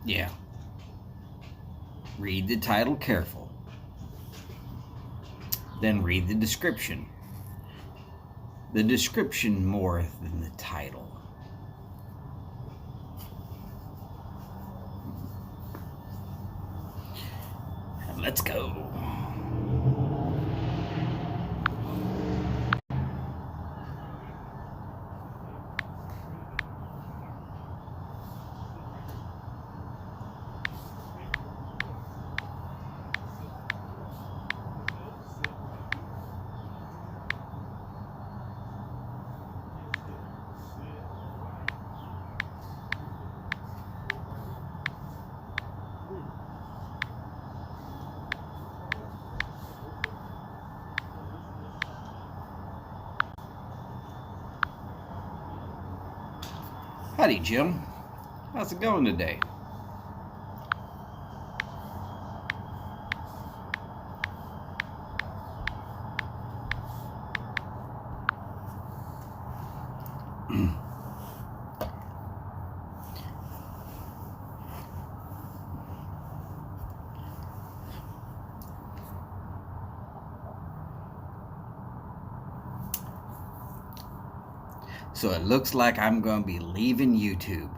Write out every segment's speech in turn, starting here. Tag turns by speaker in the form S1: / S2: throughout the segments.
S1: Yeah. Read the title careful. Then read the description. The description more than the title. Let's go. Howdy, Jim. How's it going today? So it looks like I'm going to be leaving YouTube.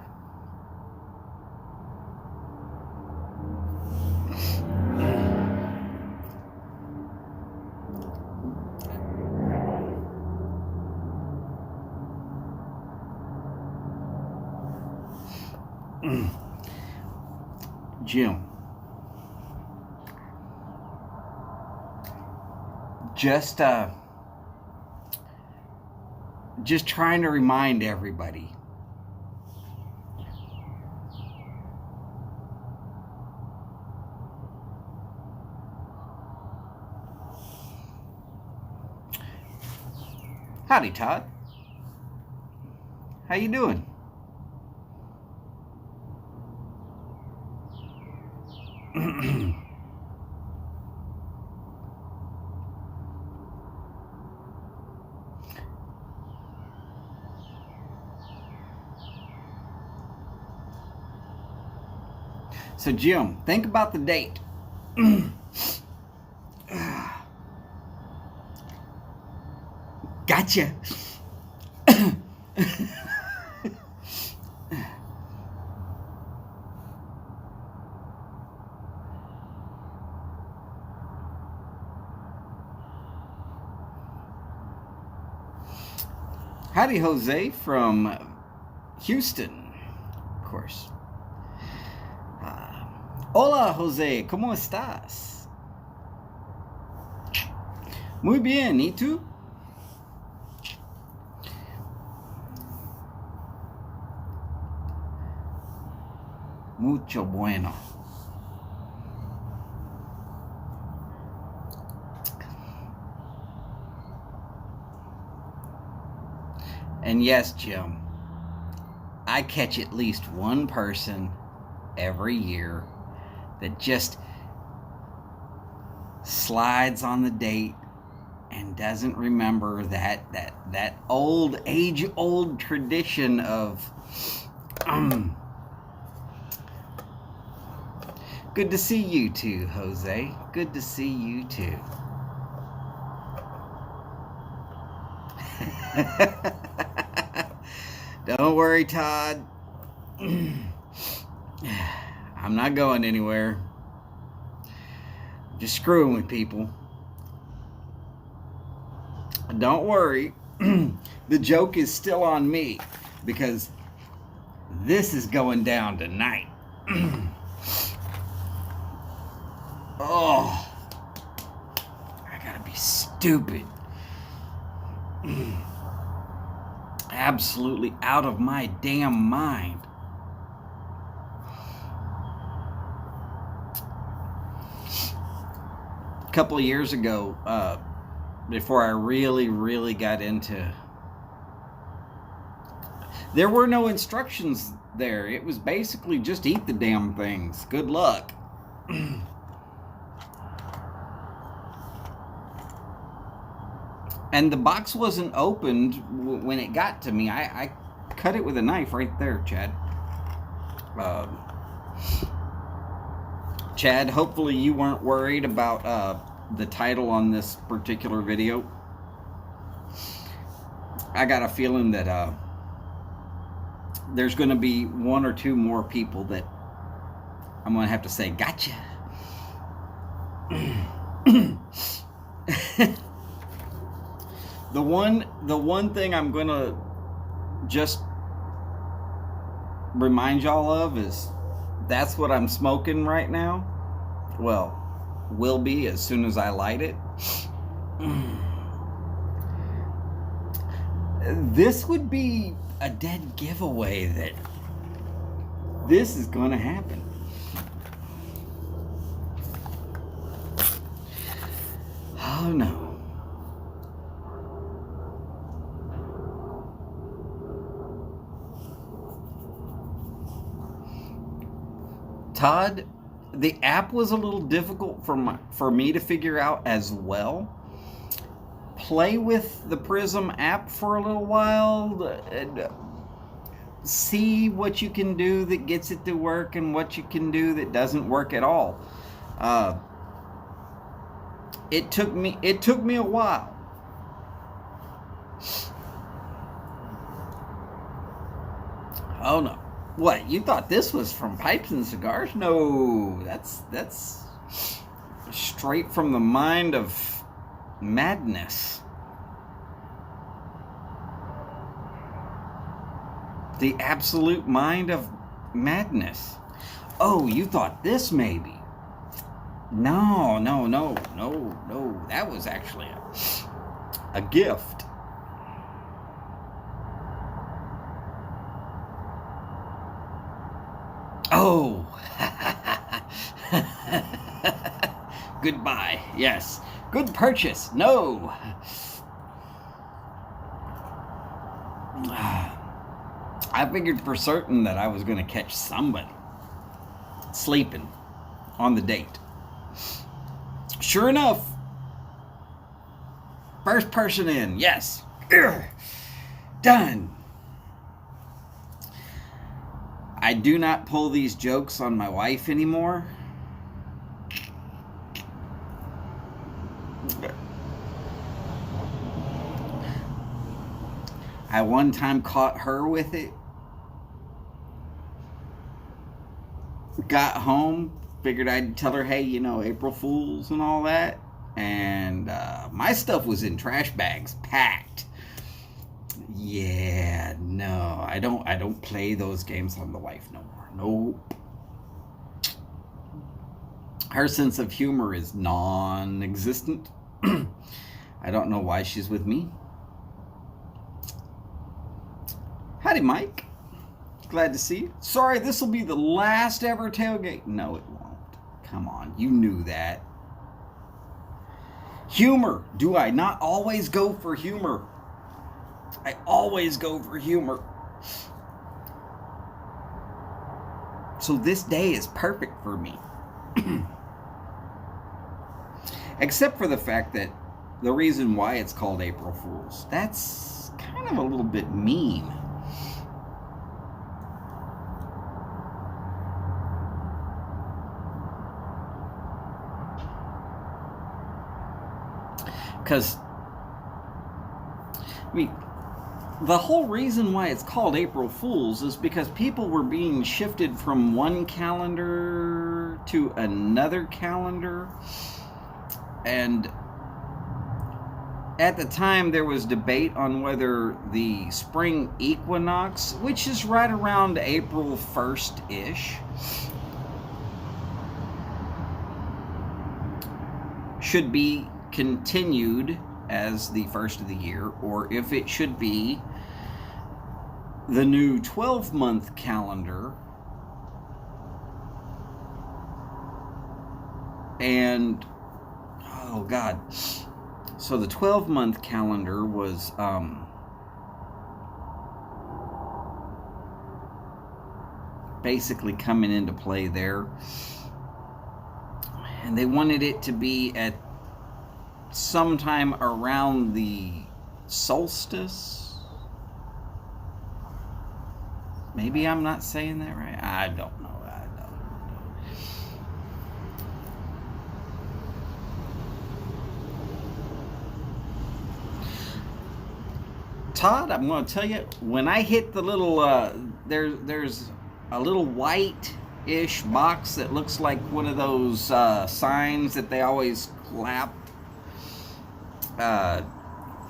S1: Jim, just trying to remind everybody. Howdy, Todd. How you doing? So, Jim, think about the date. Gotcha. Howdy, Jose from Houston, of course. Hola, Jose, ¿cómo estás? Muy bien, ¿y tú? Mucho bueno. And yes, Jim, I catch at least one person every year that just slides on the date and doesn't remember that old age-old tradition of good to see you too, Jose. Good to see you too. Don't worry, Todd. I'm not going anywhere. I'm just screwing with people. Don't worry. The joke is still on me because this is going down tonight. Oh, I gotta be stupid. Absolutely out of my damn mind. A couple of years ago, before I really got into, there were no instructions there. It was basically just eat the damn things. Good luck. And the box wasn't opened when it got to me. I cut it with a knife right there, Chad. Chad, hopefully you weren't worried about the title on this particular video. I got a feeling that there's going to be one or two more people that I'm going to have to say, gotcha. The one thing I'm going to just remind y'all of is that's what I'm smoking right now. Well, will be as soon as I light it. This would be a dead giveaway that this is going to happen. Oh no. Todd, the app was a little difficult for me to figure out as well. Play with the Prism app for a little while and see what you can do that gets it to work and what you can do that doesn't work at all. It took me a while. Oh no. What, you thought this was from Pipes and Cigars? No, that's straight from the mind of madness. The absolute mind of madness. Oh, you thought this maybe? No. That was actually a gift. Oh. Goodbye. Yes. Good purchase. No. I figured for certain that I was going to catch somebody sleeping on the date. Sure enough, first person in. Yes. Done. I do not pull these jokes on my wife anymore. I one time caught her with it. Got home, figured I'd tell her, hey, you know, April Fools and all that. And my stuff was in trash bags, packed. Yeah, no, I don't play those games on the wife no more. Nope. Her sense of humor is non-existent. I don't know why she's with me. Howdy, Mike. Glad to see you. Sorry, this will be the last ever tailgate. No, it won't. Come on, you knew that. Humor. Do I not always go for humor? I always go for humor. So this day is perfect for me. Except for the fact that the reason why it's called April Fools, that's kind of a little bit mean. Because, I mean, the whole reason why it's called April Fools is because people were being shifted from one calendar to another calendar. And at the time, there was debate on whether the spring equinox, which is right around April 1st-ish, should be continued as the first of the year, or if it should be the new 12-month calendar. And oh god, so the 12-month calendar was basically coming into play there, and they wanted it to be at sometime around the solstice. Maybe I'm not saying that right. I don't know. Todd, I'm going to tell you, when I hit the little, there's a little white-ish box that looks like one of those signs that they always clap.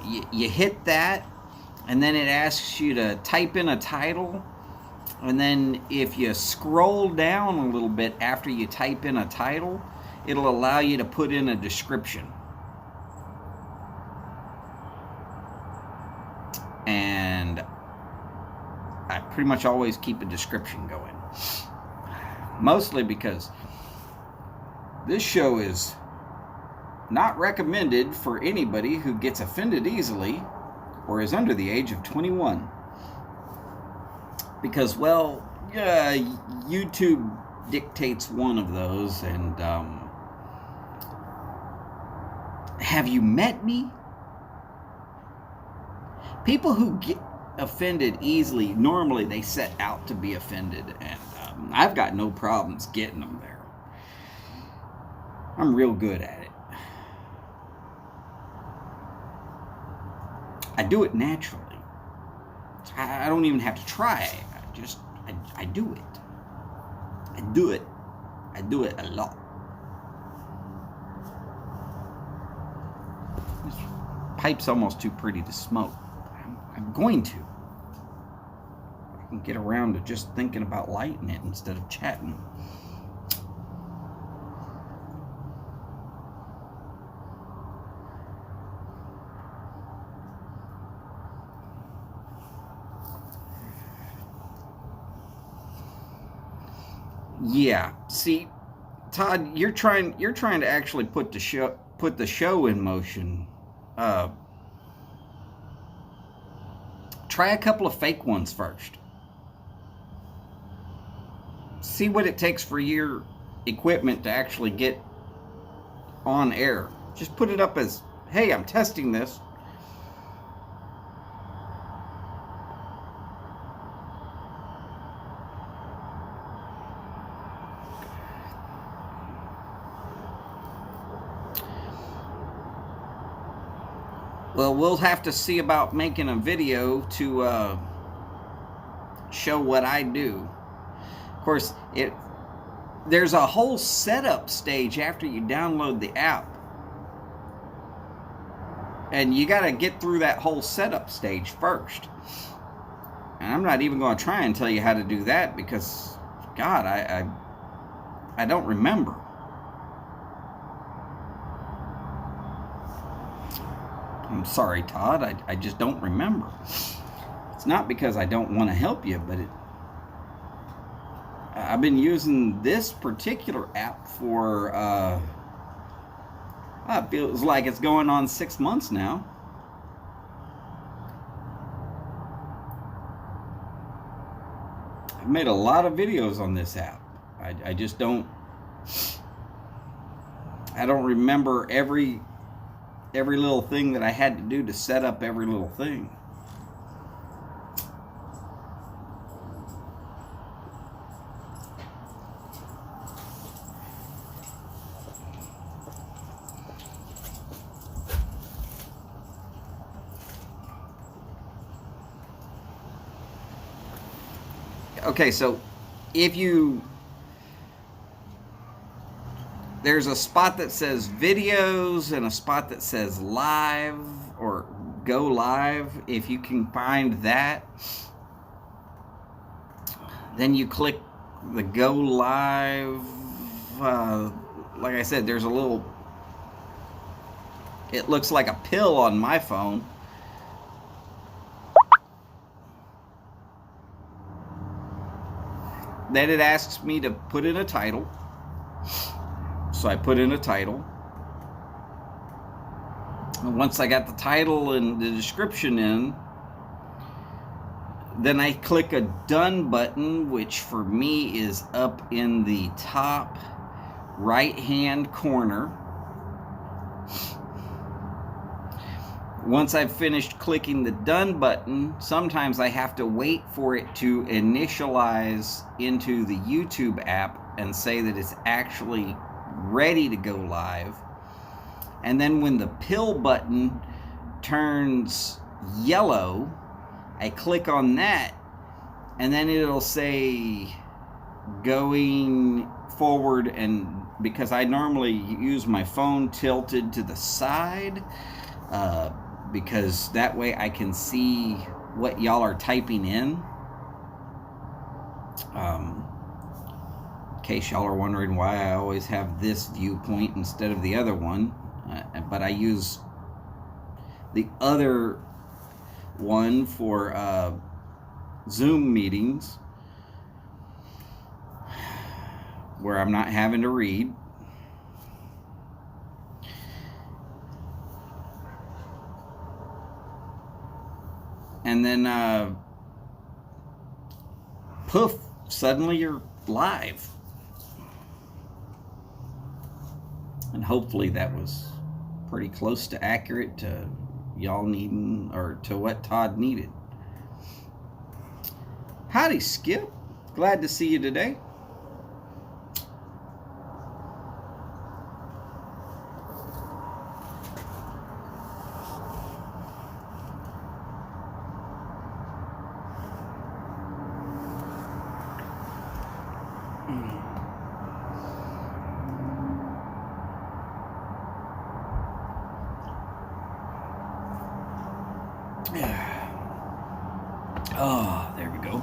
S1: You hit that, and then it asks you to type in a title. And then if you scroll down a little bit after you type in a title, it'll allow you to put in a description. And I pretty much always keep a description going. Mostly because this show is not recommended for anybody who gets offended easily or is under the age of 21. Because, well, YouTube dictates one of those, and have you met me? People who get offended easily, normally they set out to be offended, and I've got no problems getting them there. I'm real good at it. I do it naturally. I don't even have to try. I do it. I do it. I do it a lot. This pipe's almost too pretty to smoke. I'm going to. I can get around to just thinking about lighting it instead of chatting. Yeah. See, Todd, you're trying to actually put the show in motion. Try a couple of fake ones first. See what it takes for your equipment to actually get on air. Just put it up as, hey, I'm testing this. Well, we'll have to see about making a video to show what I do. Of course, there's a whole setup stage after you download the app. And you got to get through that whole setup stage first. And I'm not even going to try and tell you how to do that because, God, I don't remember. I'm sorry, Todd. I just don't remember. It's not because I don't want to help you, but I've been using this particular app for, it feels like it's going on 6 months now. I've made a lot of videos on this app. I just don't, I don't remember every little thing that I had to do to set up every little thing. Okay, so there's a spot that says videos and a spot that says live or go live. If you can find that, then you click the go live. Like I said, there's a little, it looks like a pill on my phone. Then it asks me to put in a title. So I put in a title. And once I got the title and the description in, then I click a done button, which for me is up in the top right hand corner. Once I've finished clicking the done button, sometimes I have to wait for it to initialize into the YouTube app and say that it's actually ready to go live. And then when the pill button turns yellow, I click on that, and then it'll say going forward, and because I normally use my phone tilted to the side, because that way I can see what y'all are typing in. In case y'all are wondering why I always have this viewpoint instead of the other one, but I use the other one for Zoom meetings where I'm not having to read. And then poof, suddenly you're live. And hopefully that was pretty close to accurate to y'all needing, or to what Todd needed. Howdy, Skip. Glad to see you today. Oh, there we go.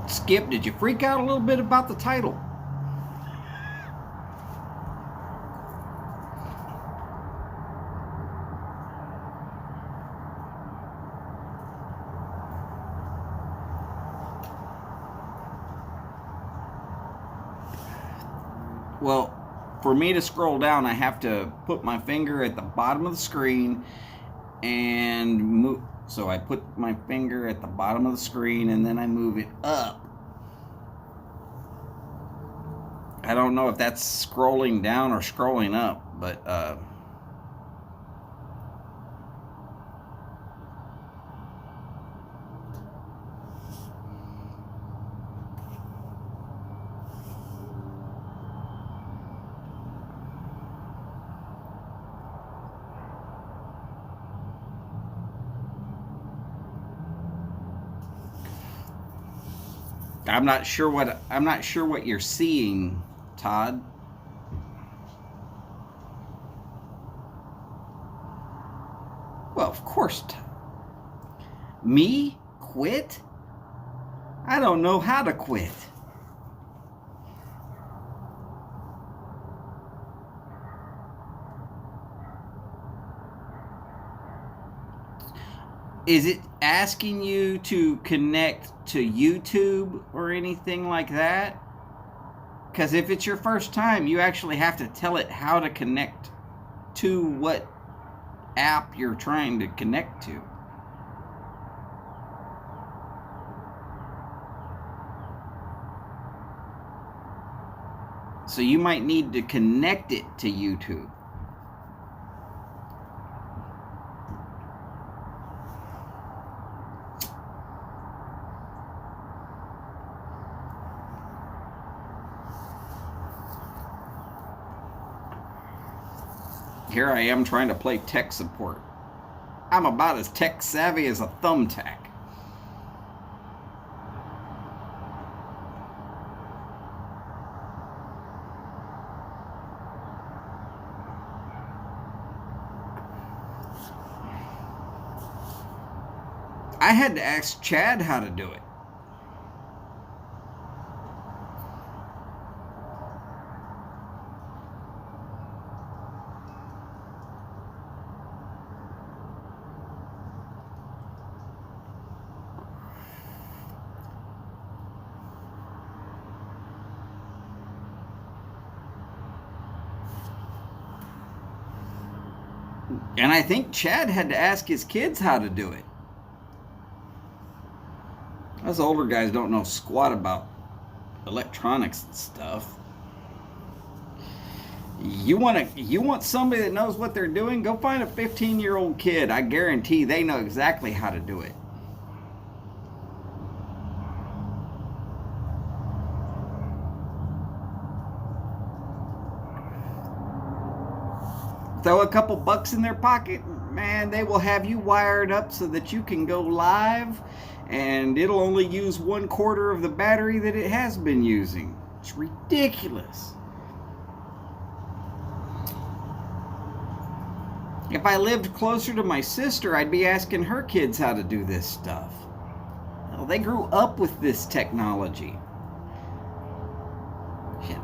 S1: Skip, did you freak out a little bit about the title? Well, for me to scroll down, I have to put my finger at the bottom of the screen and move. So I put my finger at the bottom of the screen and then I move it up. I don't know if that's scrolling down or scrolling up, but I'm not sure what you're seeing, Todd. Well, of course. Me? Quit? I don't know how to quit. Is it asking you to connect to YouTube or anything like that? Because if it's your first time, you actually have to tell it how to connect to what app you're trying to connect to. So you might need to connect it to YouTube. Here I am trying to play tech support. I'm about as tech savvy as a thumbtack. I had to ask Chad how to do it. And I think Chad had to ask his kids how to do it. Us older guys don't know squat about electronics and stuff. You want somebody that knows what they're doing? Go find a 15-year-old kid. I guarantee they know exactly how to do it. throw a couple bucks in their pocket, man, they will have you wired up so that you can go live, and it'll only use 1/4 of the battery that it has been using. It's ridiculous. If I lived closer to my sister, I'd be asking her kids how to do this stuff. Well, they grew up with this technology.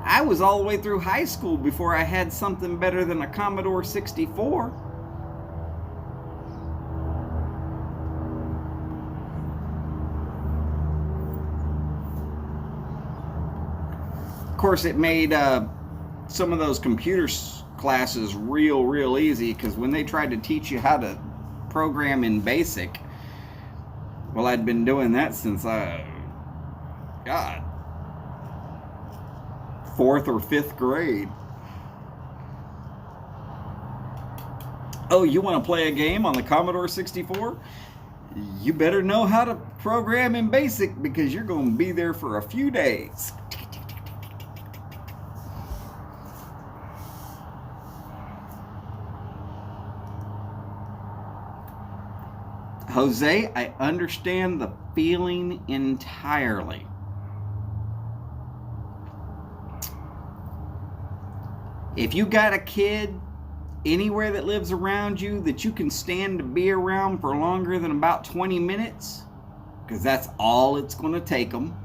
S1: I was all the way through high school before I had something better than a Commodore 64. Of course, it made some of those computer classes real easy, because when they tried to teach you how to program in BASIC, well, I'd been doing that since God, 4th or 5th grade. Oh, you want to play a game on the Commodore 64? You better know how to program in BASIC, because you're going to be there for a few days. Jose, I understand the feeling entirely. If you got a kid anywhere that lives around you that you can stand to be around for longer than about 20 minutes, because that's all it's going to take them.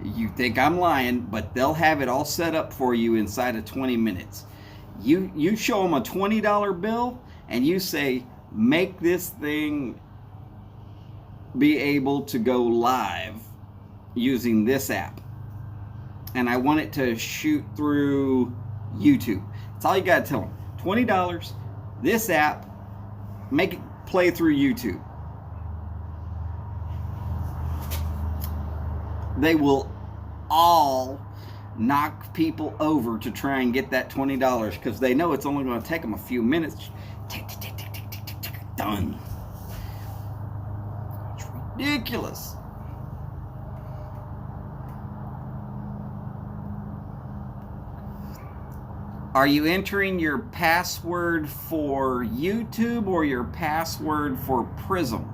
S1: You think I'm lying, but they'll have it all set up for you inside of 20 minutes. You show them a $20 bill and you say, make this thing be able to go live using this app, and I want it to shoot through YouTube. That's all you got to tell them. $20, this app, make it play through YouTube. They will all knock people over to try and get that $20, because they know it's only going to take them a few minutes. Done. It's ridiculous. Are you entering your password for YouTube or your password for Prism?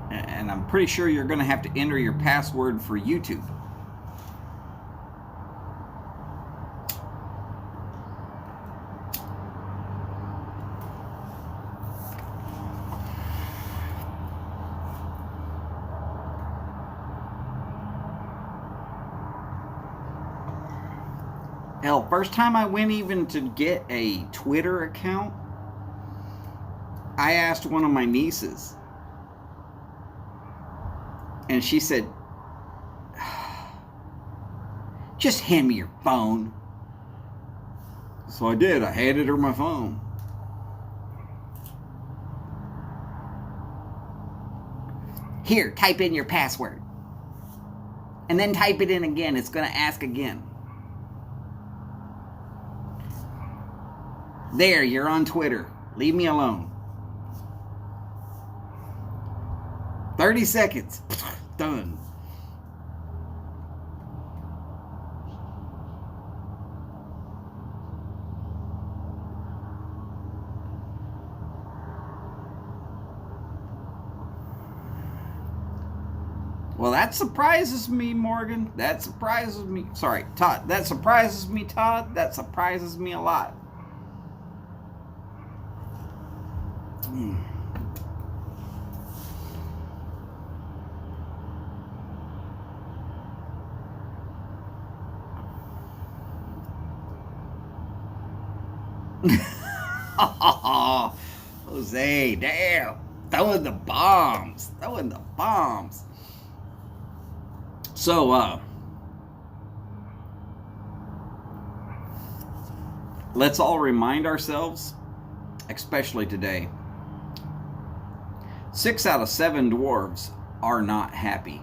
S1: And I'm pretty sure you're going to have to enter your password for YouTube. Hell, first time I went even to get a Twitter account, I asked one of my nieces. And she said, just hand me your phone. So I did. I handed her my phone. Here, type in your password. And then type it in again. It's going to ask again. There, you're on Twitter. Leave me alone. 30 seconds. Done. Well, that surprises me, Morgan. That surprises me. Sorry, Todd. That surprises me, Todd. That surprises me a lot. Jose, damn. Throwing the bombs. Throwing the bombs. So, let's all remind ourselves, especially today, 6 out of 7 dwarves are not happy.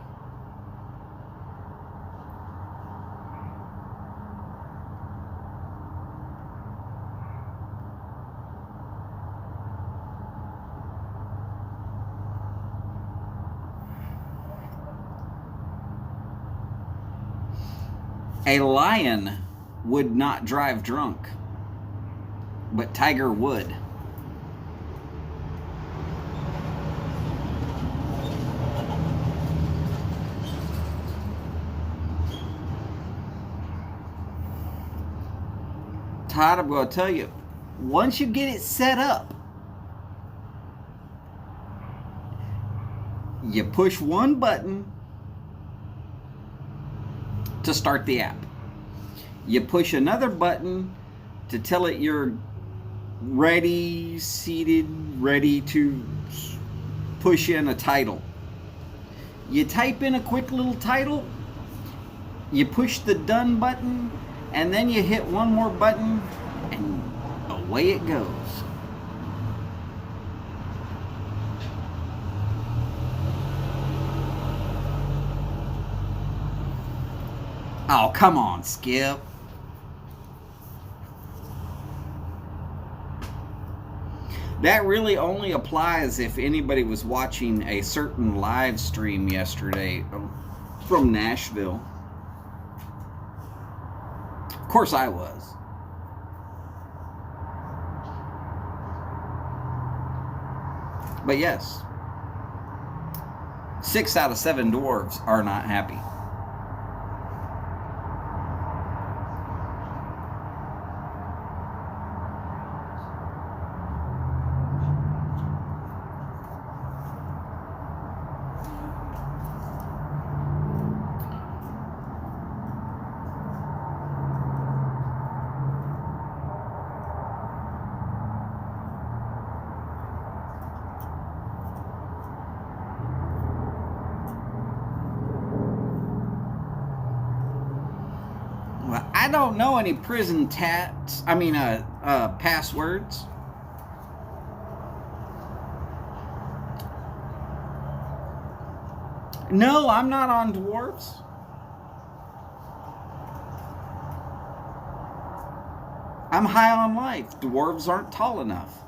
S1: A lion would not drive drunk, but Tiger would. Todd, I'm going to tell you, once you get it set up, you push one button to start the app. You push another button to tell it you're ready, seated, ready to push in a title. You type in a quick little title, you push the done button, and then you hit one more button, and away it goes. Oh, come on, Skip. That really only applies if anybody was watching a certain live stream yesterday from Nashville. Of course I was. But yes, 6 out of 7 dwarves are not happy. I don't know any prison passwords. No, I'm not on dwarves. I'm high on life. Dwarves aren't tall enough.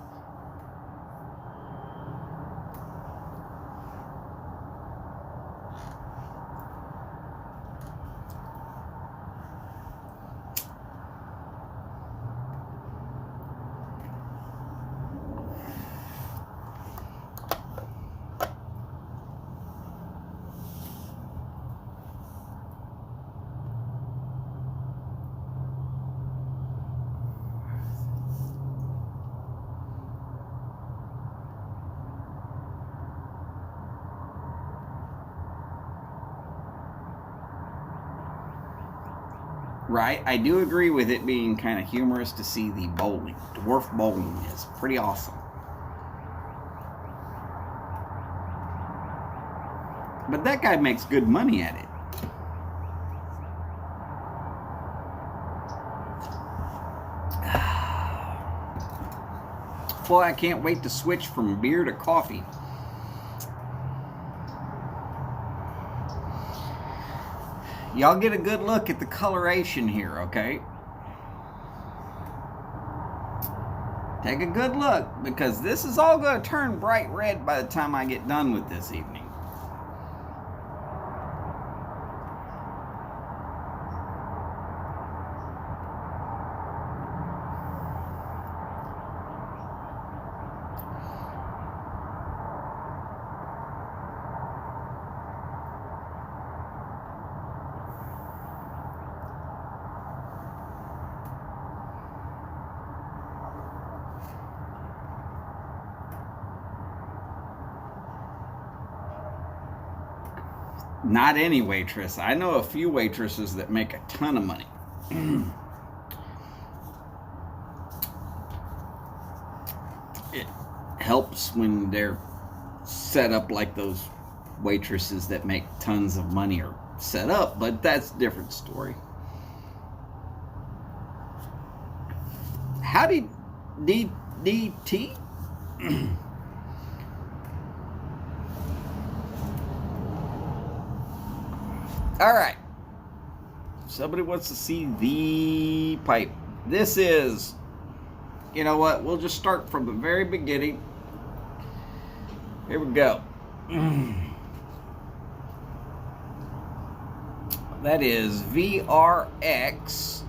S1: Right, I do agree with it being kind of humorous to see the bowling. Dwarf bowling is pretty awesome. But that guy makes good money at it. Boy, I can't wait to switch from beer to coffee. Y'all get a good look at the coloration here, okay? Take a good look, because this is all going to turn bright red by the time I get done with this evening. Not any waitress. I know a few waitresses that make a ton of money. It helps when they're set up like those waitresses that make tons of money are set up, but that's a different story. Howdy, DDT? All right. Somebody wants to see the pipe. This is, you know what? We'll just start from the very beginning. Here we go. That is VRX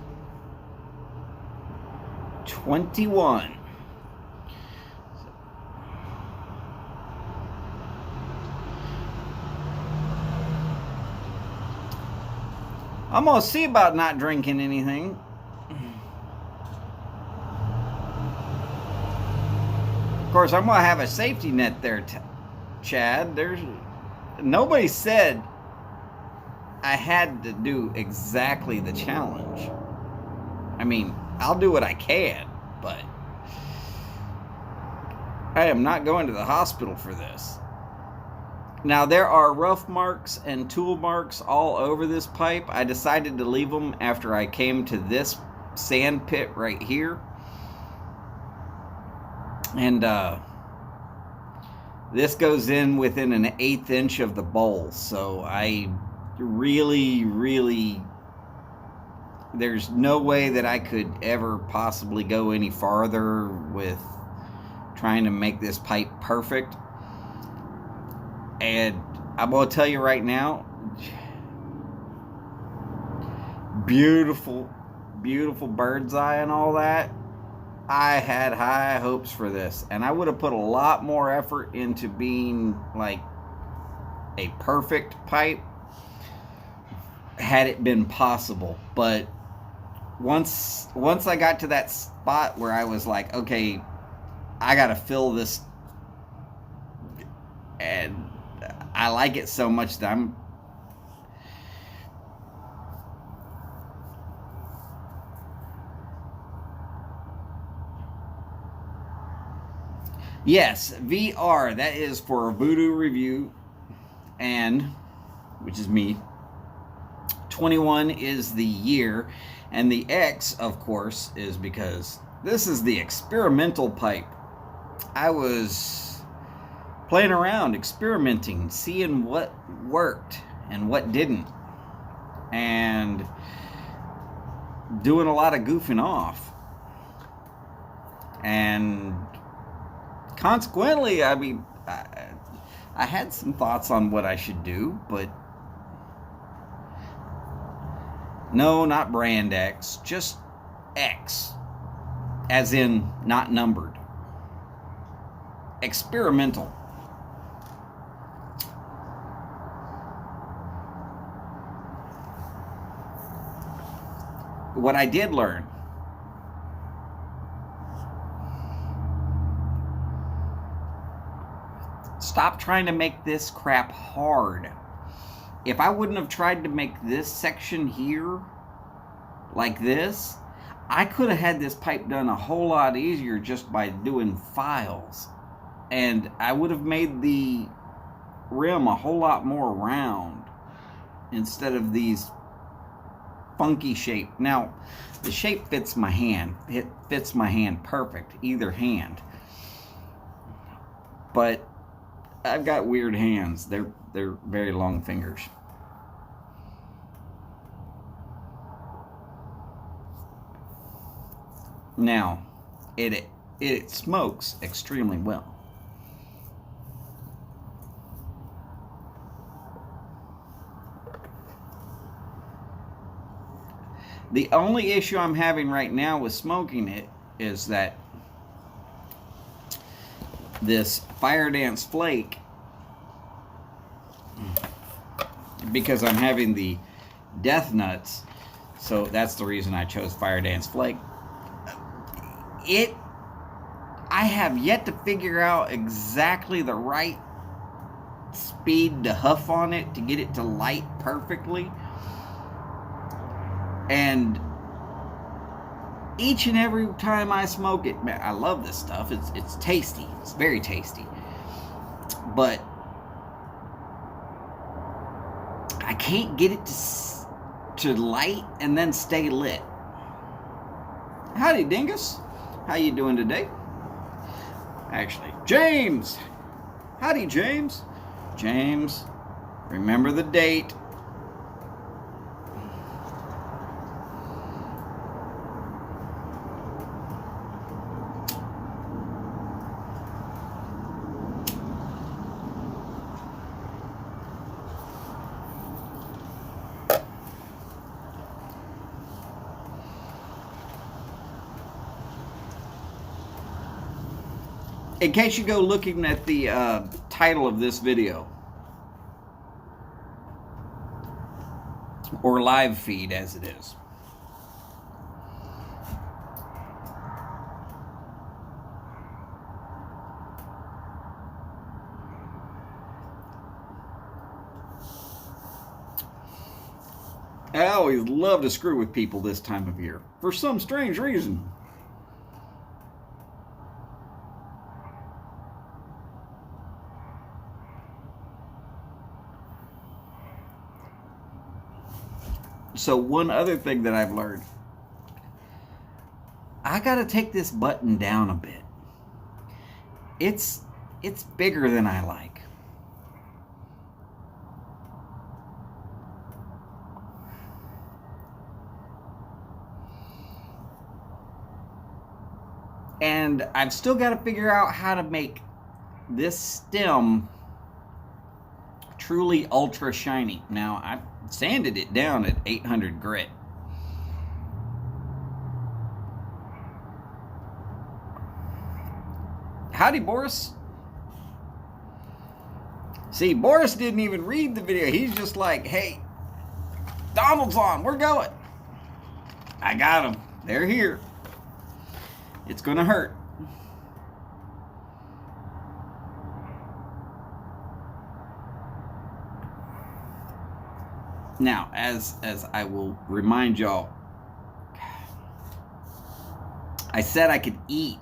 S1: 21. I'm gonna see about not drinking anything. Of course, I'm gonna have a safety net there, Chad. There's nobody said I had to do exactly the challenge. I mean, I'll do what I can, but I am not going to the hospital for this. Now, there are rough marks and tool marks all over this pipe. I decided to leave them after I came to this sand pit right here. And this goes in within an 1/8 inch of the bowl. So I really, there's no way that I could ever possibly go any farther with trying to make this pipe perfect. And I'm going to tell you right now, beautiful bird's eye and all that. I had high hopes for this, and I would have put a lot more effort into being like a perfect pipe had it been possible. But once I got to that spot where I was like, okay, I gotta fill this, and I like it so much that I'm yes, VR, that is for Voodoo Review, and which is me. 21 is the year, and the X, of course, is because this is the experimental pipe. I was playing around, experimenting, seeing what worked and what didn't, and doing a lot of goofing off. And consequently, I mean, I had some thoughts on what I should do, but no, not brand X, just X, as in not numbered. Experimental. What I did learn, stop trying to make this crap hard. If I wouldn't have tried to make this section here like this, I could have had this pipe done a whole lot easier just by doing files. And I would have made the rim a whole lot more round instead of these funky shape. Now, the shape fits my hand. It fits my hand perfect, either hand. But I've got weird hands. They're very long fingers. Now, it smokes extremely well. The only issue I'm having right now with smoking it is that this Fire Dance Flake, because I'm having the Death Nuts, so that's the reason I chose Fire Dance Flake. I have yet to figure out exactly the right speed to huff on it to get it to light perfectly. And each and every time I smoke it, man, I love this stuff. It's tasty. It's very tasty. But I can't get it to light and then stay lit. Howdy, Dingus. How you doing today? Actually, James. Howdy, James. James, remember the date. In case you go looking at the title of this video, or live feed as it is. I always love to screw with people this time of year, for some strange reason. So one other thing that I've learned, I gotta take this button down a bit. It's bigger than I like. And I've still got to figure out how to make this stem truly ultra shiny. Now, I've sanded it down at 800 grit. Howdy, Boris. See, Boris didn't even read the video. He's just like, hey, Donald's on. We're going. I got them. They're here. It's going to hurt. Now, as I will remind y'all, I said I could eat.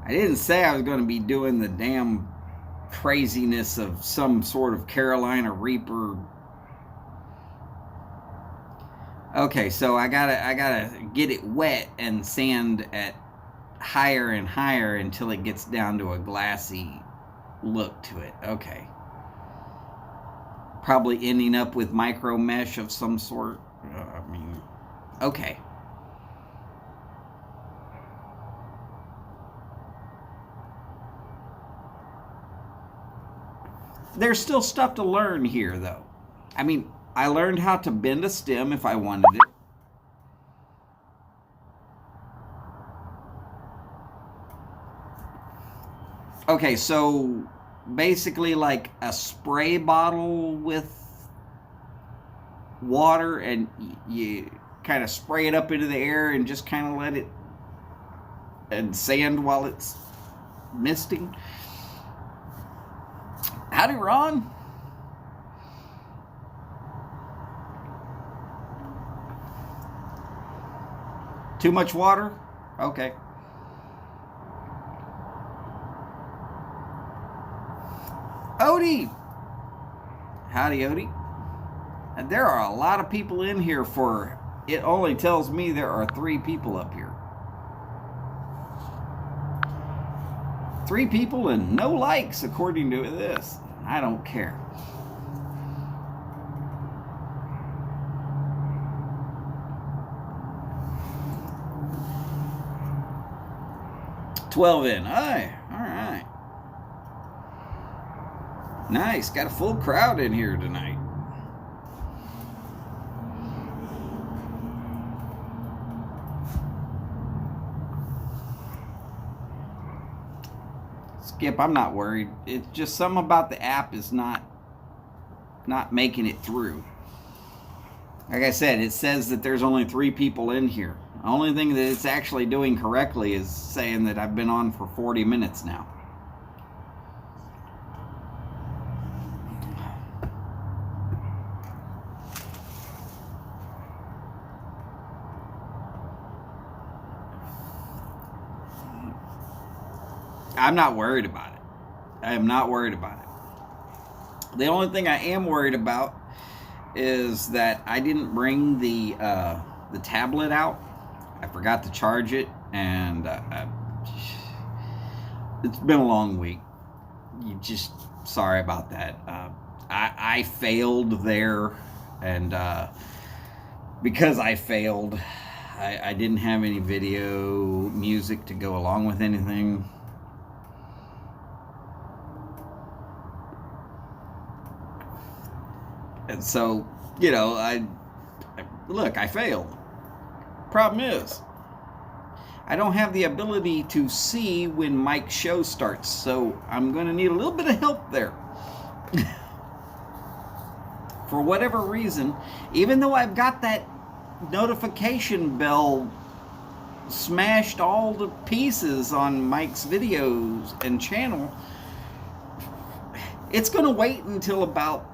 S1: I didn't say I was going to be doing the damn craziness of some sort of Carolina Reaper. Okay, so I gotta get it wet and sand at higher and higher until it gets down to a glassy look to it. Okay. Probably ending up with micro mesh of some sort. Okay. There's still stuff to learn here, though. I mean, I learned how to bend a stem if I wanted it. Okay, so basically like a spray bottle with water, and you kind of spray it up into the air and just kind of let it and sand while it's misting. Howdy, Ron. Too much water? Okay. Odie! Howdy, Odie. And there are a lot of people in here for... It only tells me there are 3 people up here. 3 people and no likes, according to this. I don't care. $12 in. Aye, all right. Nice. Got a full crowd in here tonight. Skip, I'm not worried. It's just something about the app is not making it through. Like I said, it says that there's only 3 people in here. The only thing that it's actually doing correctly is saying that I've been on for 40 minutes now. I'm not worried about it. I am not worried about it. The only thing I am worried about is that I didn't bring the tablet out. I forgot to charge it, and it's been a long week. Sorry about that. I failed there, and because I failed, I didn't have any video music to go along with anything. And so, you know, I failed. Problem is, I don't have the ability to see when Mike's show starts, so I'm going to need a little bit of help there. For whatever reason, even though I've got that notification bell smashed all to pieces on Mike's videos and channel, it's going to wait until about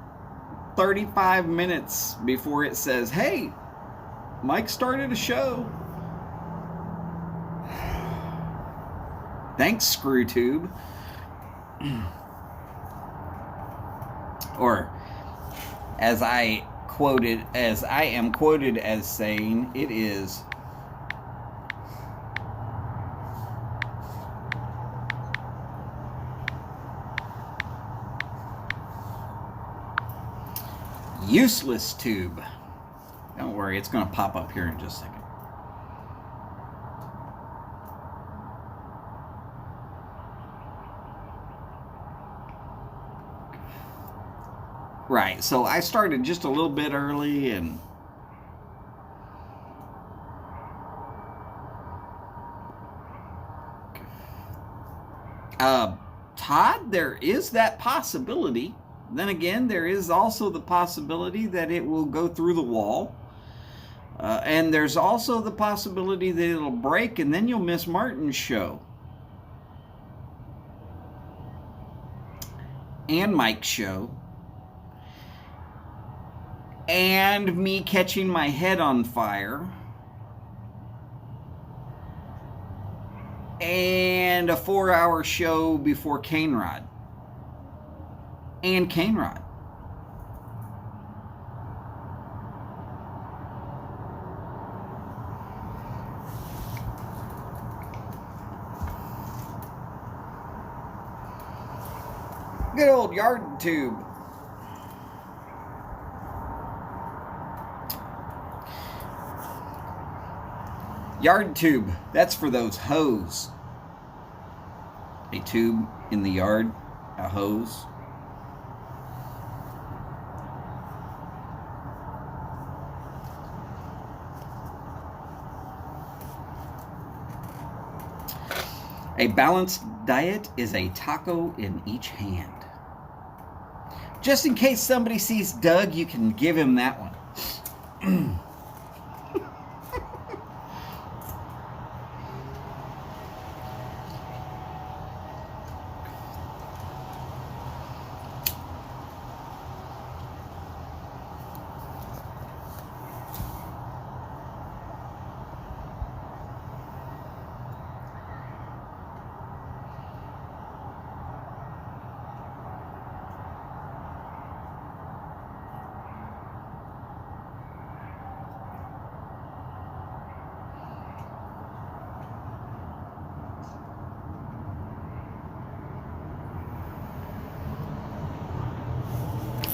S1: 35 minutes before it says, hey, Mike started a show. Thanks, ScrewTube. Or as I am quoted as saying, it is useless tube. Don't worry, it's going to pop up here in just a second. Right, so I started just a little bit early, and Todd, there is that possibility. Then again, there is also the possibility that it will go through the wall. And there's also the possibility that it'll break and then you'll miss Martin's show. And Mike's show. And me catching my head on fire. And a 4-hour show before Cane Rod. And Cane Rod. Good old yard tube. Yard tube, that's for those hose. A tube in the yard, a hose. A balanced diet is a taco in each hand. Just in case somebody sees Doug, you can give him that one.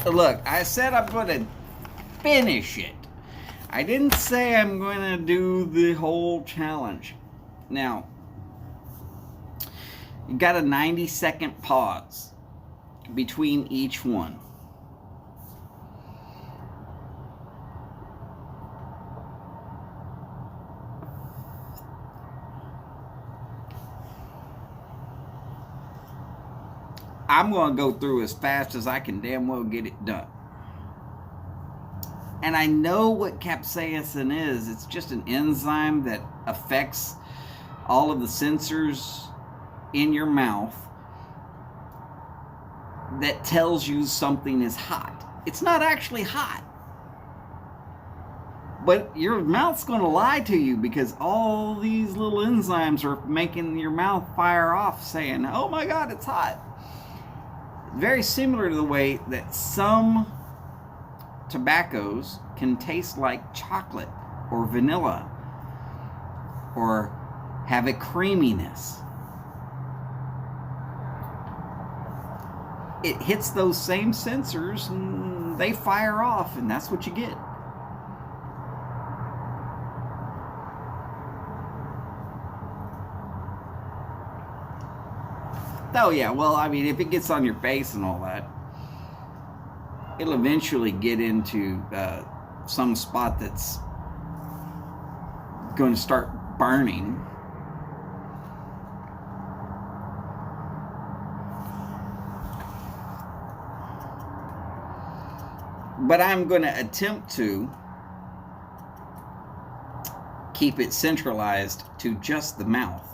S1: Look, I said I'm going to finish it. I didn't say I'm going to do the whole challenge. Now, you got a 90-second pause between each one. I'm going to go through as fast as I can damn well get it done. And I know what capsaicin is. It's just an enzyme that affects all of the sensors in your mouth that tells you something is hot. It's not actually hot. But your mouth's going to lie to you because all these little enzymes are making your mouth fire off saying, oh my God, it's hot. Very similar to the way that some tobaccos can taste like chocolate or vanilla or have a creaminess. It hits those same sensors and they fire off, and that's what you get. Oh yeah, well, I mean, if it gets on your face and all that, it'll eventually get into some spot that's going to start burning. but I'm going to attempt to keep it centralized to just the mouth.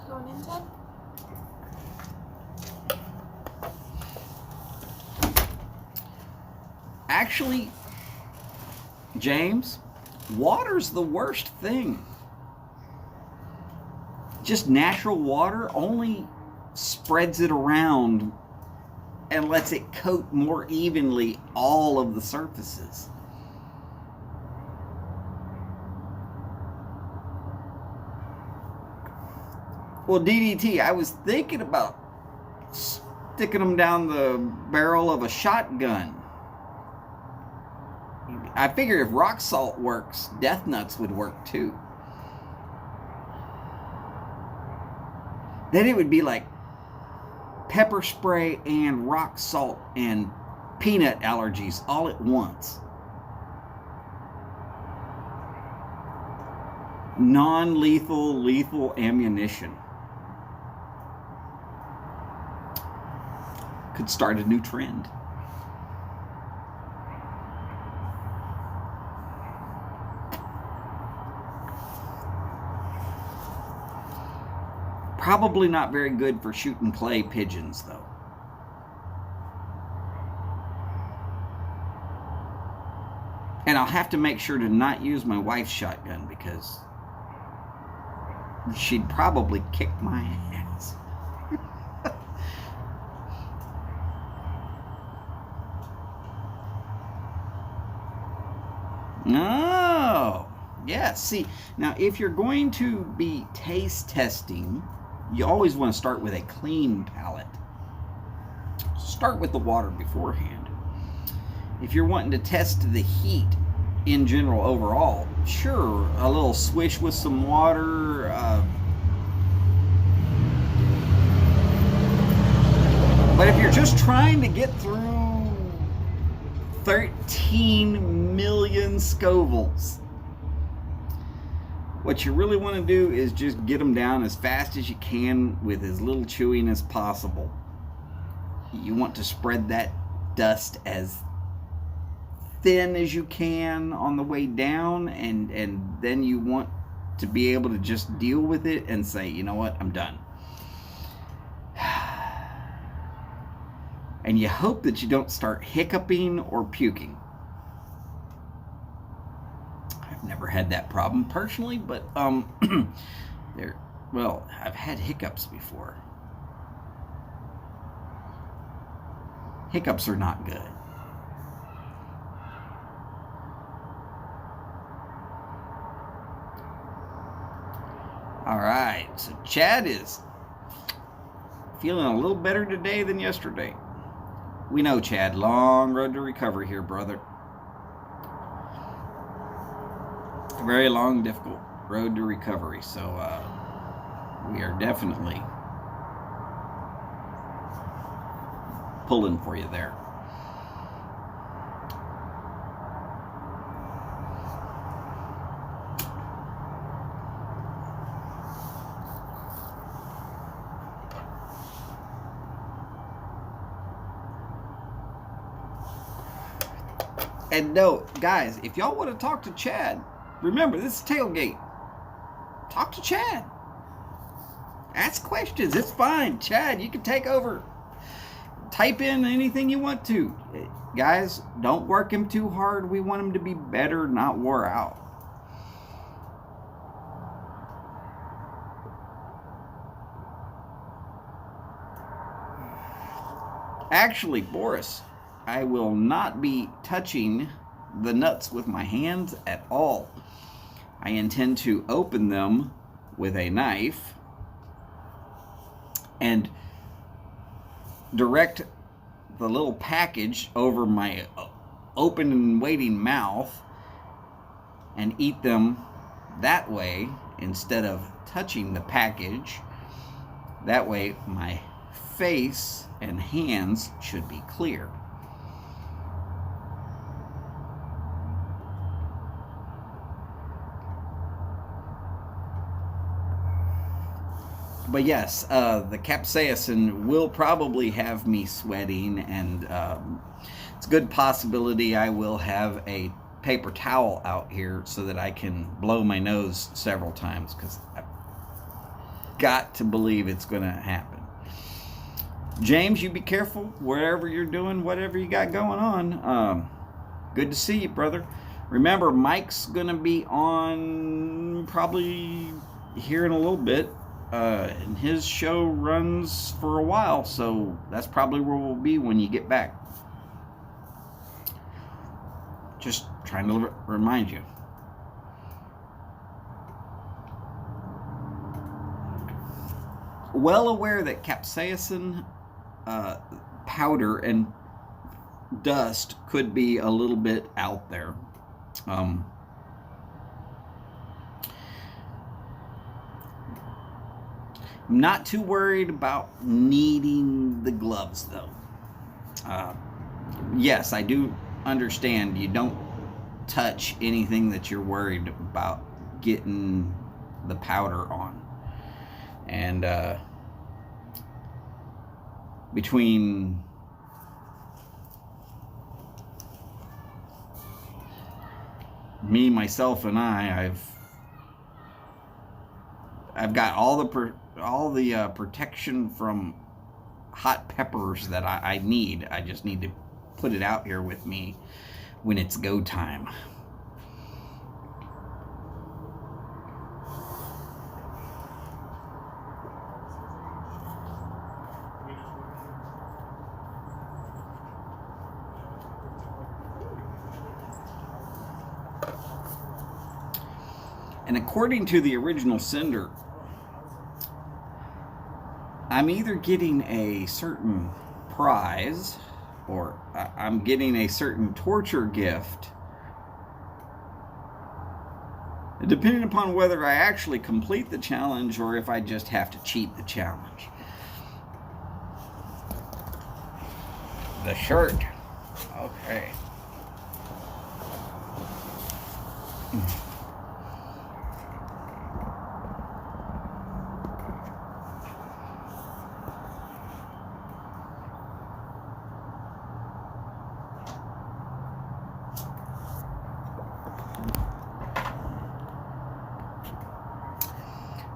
S2: Going in, Ted?
S1: Actually, James, water's the worst thing. Just natural water only spreads it around and lets it coat more evenly all of the surfaces. Well, DDT, I was thinking about sticking them down the barrel of a shotgun. I figure if rock salt works, death nuts would work too. Then it would be like pepper spray and rock salt and peanut allergies all at once. Non-lethal, lethal ammunition. Could start a new trend. Probably not very good for shooting clay pigeons, though. And I'll have to make sure to not use my wife's shotgun because she'd probably kick my ass. Oh, yeah. See, now if you're going to be taste testing, you always want to start with a clean palate. Start with the water beforehand. If you're wanting to test the heat in general overall, sure, a little swish with some water. But if you're just trying to get through 13 million Scovilles, what you really want to do is just get them down as fast as you can with as little chewing as possible. You want to spread that dust as thin as you can on the way down, and then you want to be able to just deal with it and say, you know what, I'm done. And you hope that you don't start hiccuping or puking. I've never had that problem personally, but I've had hiccups before. Hiccups are not good. All right, so Chad is feeling a little better today than yesterday. We know, Chad, long road to recovery here, brother. A very long, difficult road to recovery. So we are definitely pulling for you there. And no, guys, if y'all want to talk to Chad, remember, this is Tailgate. Talk to Chad. Ask questions. It's fine. Chad, you can take over. Type in anything you want to. Guys, don't work him too hard. We want him to be better, not wore out. Actually, Boris, I will not be touching the nuts with my hands at all. I intend to open them with a knife and direct the little package over my open and waiting mouth and eat them that way instead of touching the package. That way my face and hands should be clear. But yes, the capsaicin will probably have me sweating, and it's a good possibility I will have a paper towel out here so that I can blow my nose several times, because I've got to believe it's going to happen. James, you be careful wherever you're doing, whatever you got going on. Good to see you, brother. Remember, Mike's going to be on probably here in a little bit. And his show runs for a while, so that's probably where we'll be when you get back. Just trying to remind you. Well aware that capsaicin powder and dust could be a little bit out there. I'm not too worried about needing the gloves, though. Yes, I do understand you don't touch anything that you're worried about getting the powder on. And between me, myself, and I've got all the protection from hot peppers that I need. I just need to put it out here with me when it's go time. And according to the original sender, I'm either getting a certain prize or I'm getting a certain torture gift, depending upon whether I actually complete the challenge or if I just have to cheat the challenge. The shirt. Okay.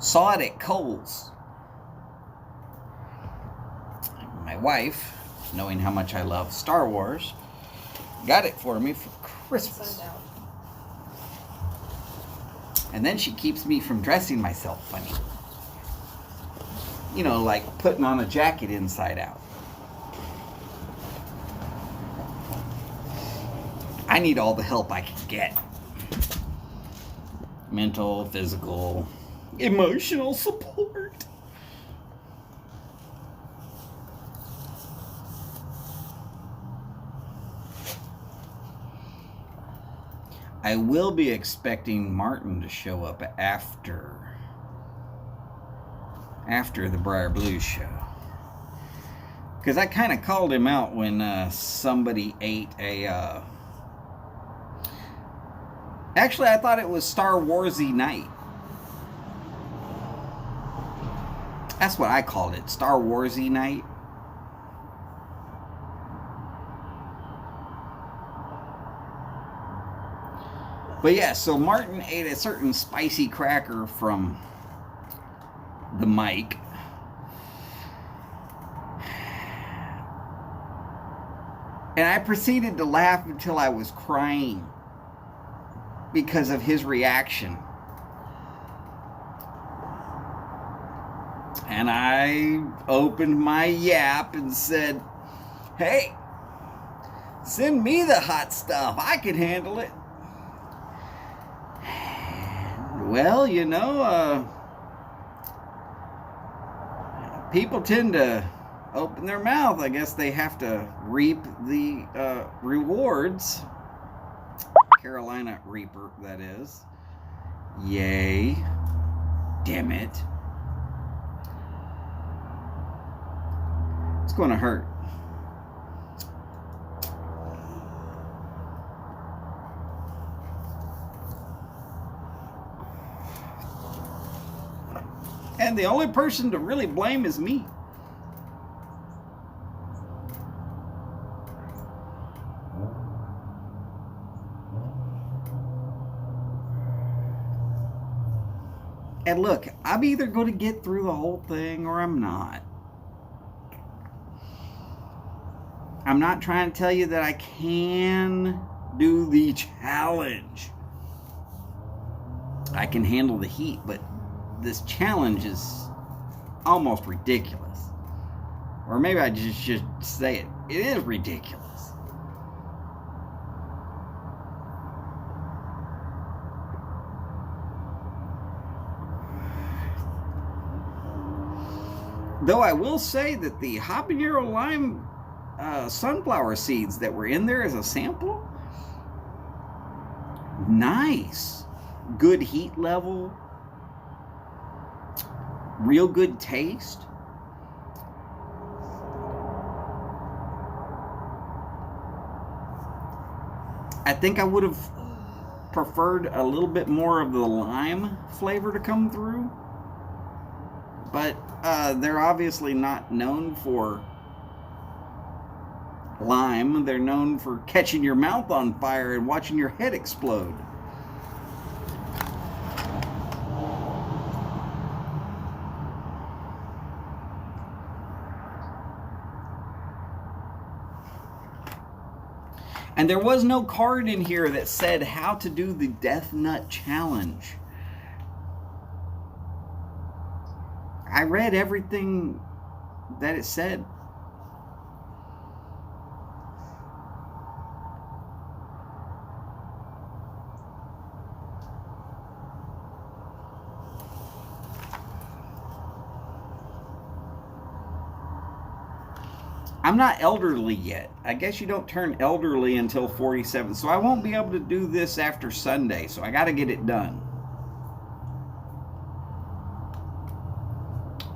S1: Saw it at Kohl's. My wife, knowing how much I love Star Wars, got it for me for Christmas. And then she keeps me from dressing myself funny. You know, like putting on a jacket inside out. I need all the help I can get. Mental, physical, emotional support. I will be expecting Martin to show up after the Briar Blues show, because I kind of called him out when somebody ate a actually I thought it was Star Warsy night. That's what I called it, Star Warsy night. But yeah, so Martin ate a certain spicy cracker from the mic. And I proceeded to laugh until I was crying because of his reaction. And I opened my yap and said, "Hey, send me the hot stuff. I can handle it." Well, you know, people tend to open their mouth. I guess they have to reap the rewards. Carolina Reaper, that is. Yay. Damn it. It's going to hurt. And the only person to really blame is me. And look, I'm either going to get through the whole thing or I'm not. I'm not trying to tell you that I can do the challenge. I can handle the heat, but this challenge is almost ridiculous. Or maybe I just should say it. It is ridiculous. Though I will say that the habanero lime sunflower seeds that were in there as a sample, nice. Good heat level. Real good taste. I think I would have preferred a little bit more of the lime flavor to come through. But they're obviously not known for lime. They're known for catching your mouth on fire and watching your head explode. And there was no card in here that said how to do the Death Nut Challenge. I read everything that it said. I'm not elderly yet. I guess you don't turn elderly until 47. So I won't be able to do this after Sunday. So I got to get it done.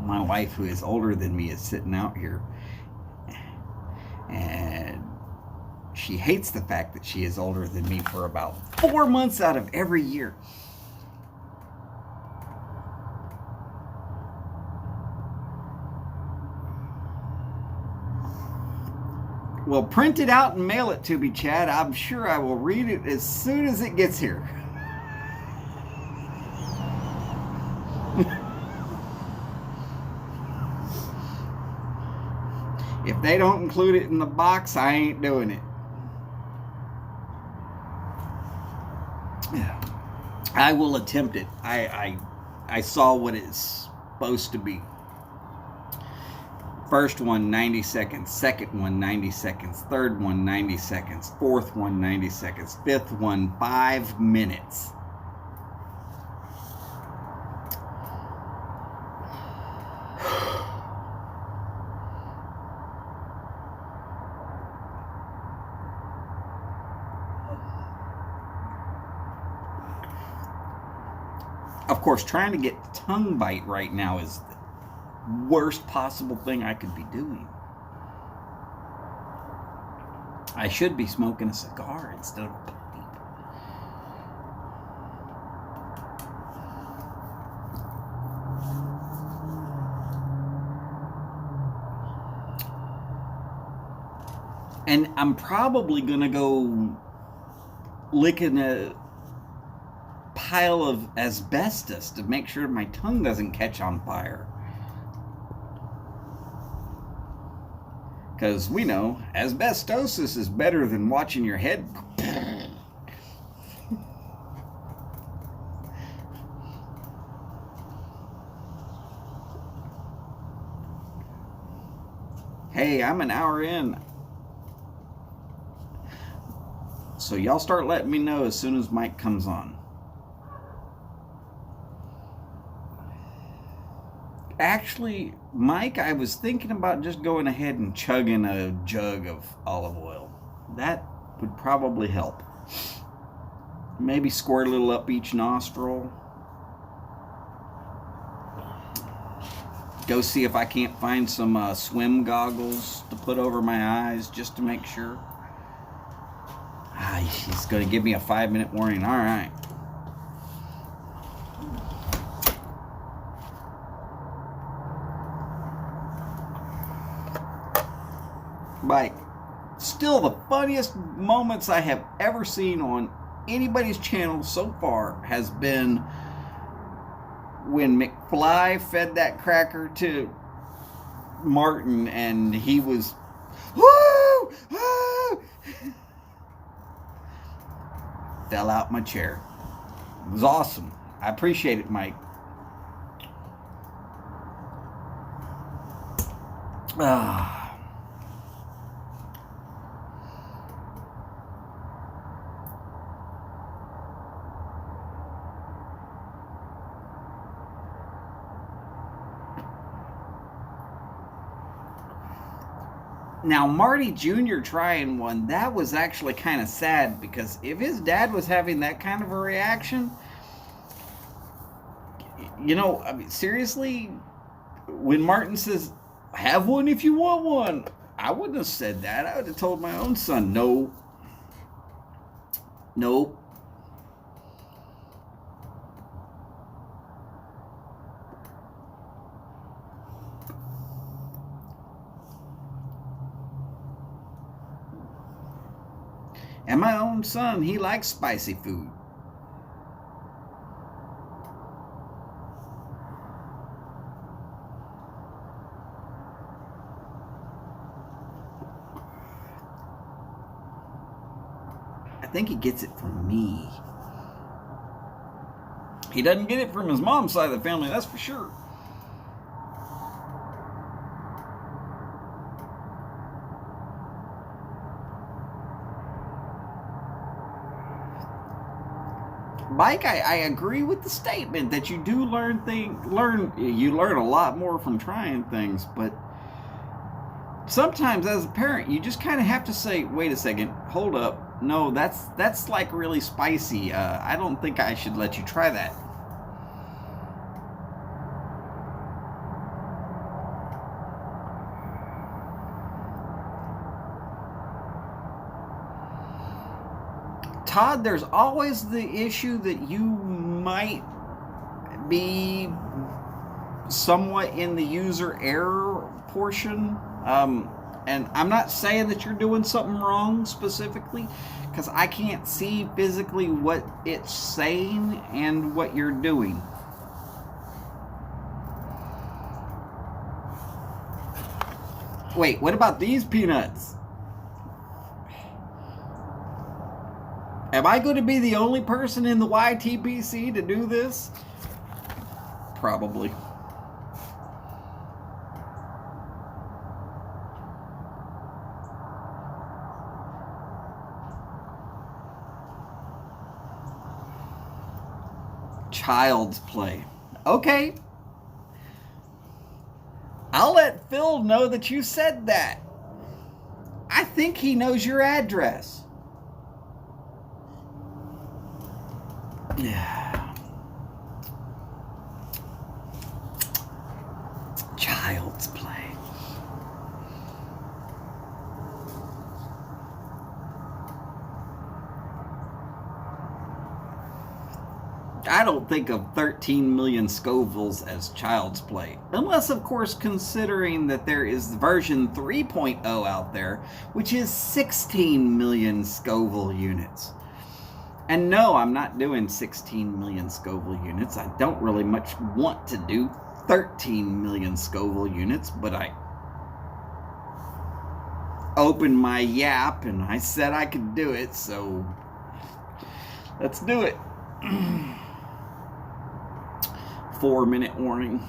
S1: My wife, who is older than me, is sitting out here. And she hates the fact that she is older than me for about 4 months out of every year. Well, print it out and mail it to me, Chad. I'm sure I will read it as soon as it gets here. If they don't include it in the box, I ain't doing it. I will attempt it. I saw what it's supposed to be. First one, 90 seconds. Second one, 90 seconds. Third one, 90 seconds. Fourth one, 90 seconds. Fifth one, 5 minutes. Of course, trying to get tongue bite right now is the worst possible thing I could be doing. I should be smoking a cigar instead of a pipe. And I'm probably going to go licking a pile of asbestos to make sure my tongue doesn't catch on fire. Because we know asbestosis is better than watching your head. Hey, I'm an hour in. So y'all start letting me know as soon as Mike comes on. Actually, Mike, I was thinking about just going ahead and chugging a jug of olive oil. That would probably help. Maybe squirt a little up each nostril. Go see if I can't find some swim goggles to put over my eyes just to make sure. He's going to give me a 5-minute warning. All right. Mike, still the funniest moments I have ever seen on anybody's channel so far has been when McFly fed that cracker to Martin and he was, woo, woo, fell out my chair. It was awesome. I appreciate it, Mike. Now, Marty Jr. trying one, that was actually kind of sad because if his dad was having that kind of a reaction, you know, I mean, seriously, when Martin says, have one if you want one, I wouldn't have said that. I would have told my own son, no. Nope. And my own son, he likes spicy food. I think he gets it from me. He doesn't get it from his mom's side of the family, that's for sure. Mike, I agree with the statement that you do you learn a lot more from trying things, but sometimes as a parent you just kind of have to say, wait a second, hold up, no, that's like really spicy. I don't think I should let you try that. Todd, there's always the issue that you might be somewhat in the user error portion. And I'm not saying that you're doing something wrong specifically, because I can't see physically what it's saying and what you're doing. Wait, what about these peanuts? Am I going to be the only person in the YTPC to do this? Probably. Child's play. Okay. I'll let Phil know that you said that. I think he knows your address. Yeah. Child's play. I don't think of 13 million Scovilles as child's play. Unless, of course, considering that there is version 3.0 out there, which is 16 million Scoville units. And no, I'm not doing 16 million Scoville units. I don't really much want to do 13 million Scoville units, but I opened my Yap and I said I could do it, so let's do it. 4-minute warning.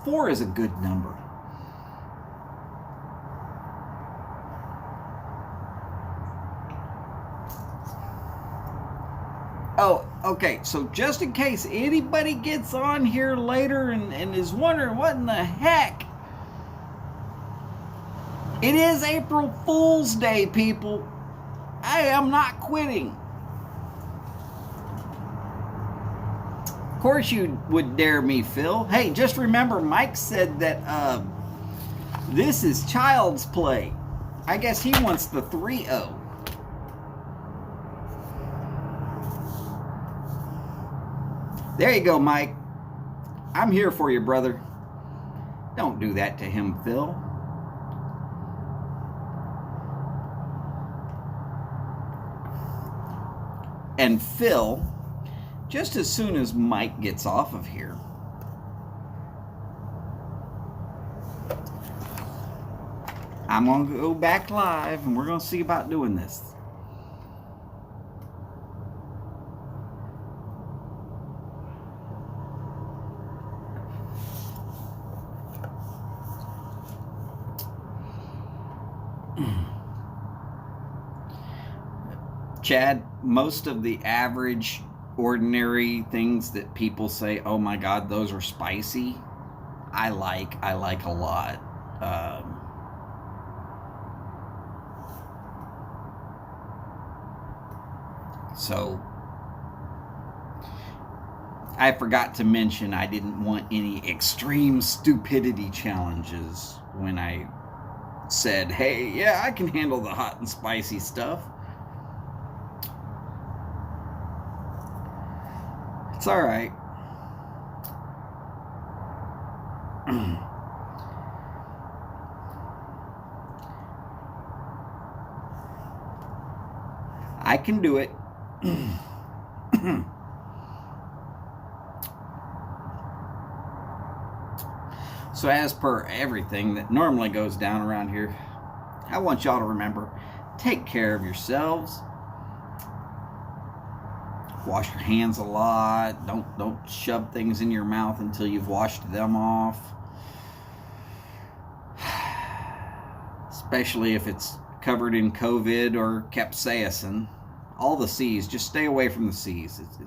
S1: 4 is a good number. Oh, okay, so just in case anybody gets on here later and is wondering what in the heck, it is April Fool's Day, people. I am not quitting. Of course you would dare me, Phil. Hey, just remember Mike said that this is child's play. I guess he wants the 3-0. There you go, Mike. I'm here for you, brother. Don't do that to him, Phil. and fill just as soon as Mike gets off of here. I'm going to go back live and we're going to see about doing this. Chad, most of the average, ordinary things that people say, oh my God, those are spicy, I like a lot. So, I forgot to mention I didn't want any extreme stupidity challenges when I said, hey, yeah, I can handle the hot and spicy stuff. It's all right. I can do it. So as per everything that normally goes down around here, I want y'all to remember, take care of yourselves. Wash your hands a lot. Don't shove things in your mouth until you've washed them off. Especially if it's covered in COVID or capsaicin. All the C's. Just stay away from the C's. It's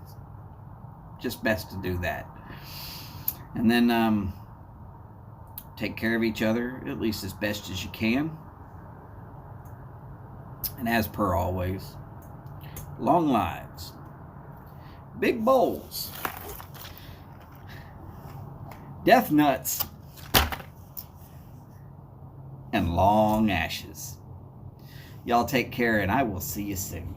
S1: just best to do that. And then take care of each other, at least as best as you can. And as per always, long lives, big bowls, death nuts, and long ashes. Y'all take care, and I will see you soon.